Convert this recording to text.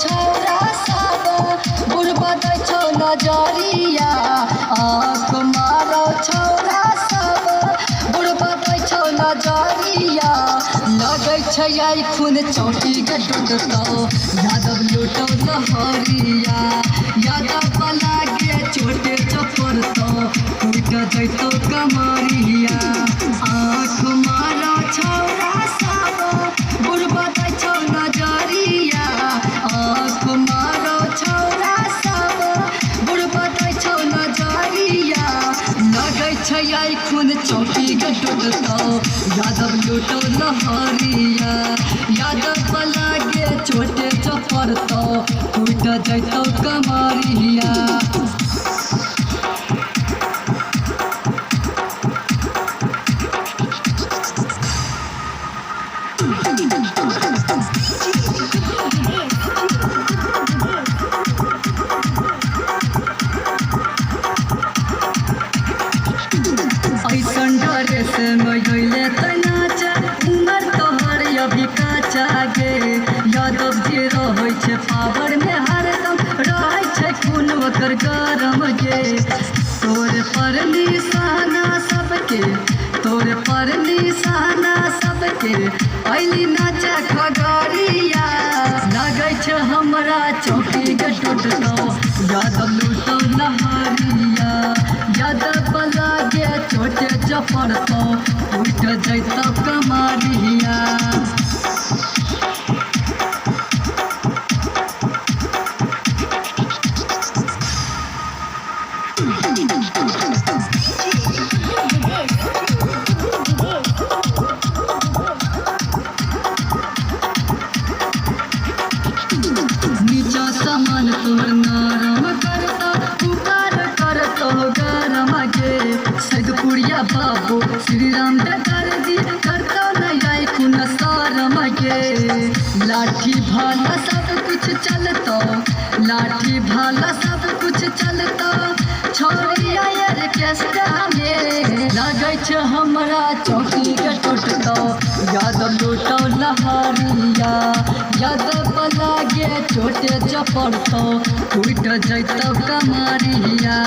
छौरा सब बुढ़बा दै छौ नजरिया आँख मारो छौरा सब बुढ़बा दै छौ नजरिया लगै छै आई खून चौकी के टूटतौ यादव लूटौ लहरिया यादव लागे चोटे चपड़तौ टूट जैतौ कमरिया आँख मारो छौरा सब बुढ़बा दै छौ नजरिया आँख मारो छौरा सब बुढ़बा दै छौ नजरिया लगै छै आई खून चौकी के टूटतौ यादव लूटौ लहरिया यादव लागे चोटे चपड़तौ टूट जैतौ कमरिया। ऐसन ड्रेस में गईले तनाच उमर तोहर अभी काचा गे यादव जी रहै छै पावर में हरदम रहै छै खून ओकर गरम गे तोर पर निशाना सबके तोर पर निशाना सबके अइली नाचा खगड़िया लगै छै हमरा चौकी के टूटतौ यादव लूटौ लहरिया यादव लागे चोटे चपड़तौ उठ जैतौ कमरिया। नीचा सामान तोहर नरम करतौ पुकार करतौ गरम गे सैदपुरिया बाबू श्री राम दर्जी करतौ नई खून शरम गे लाठी भाला सब कुछ चलतौ लाठी भाला सब कुछ चलतौ छोरी आयर केस्टा में लगै छै हमरा चौकी के टूटतौ यादव लूटौ लहरिया यादव लागे चोटे चपड़तौ टूट जैतौ कमरिया।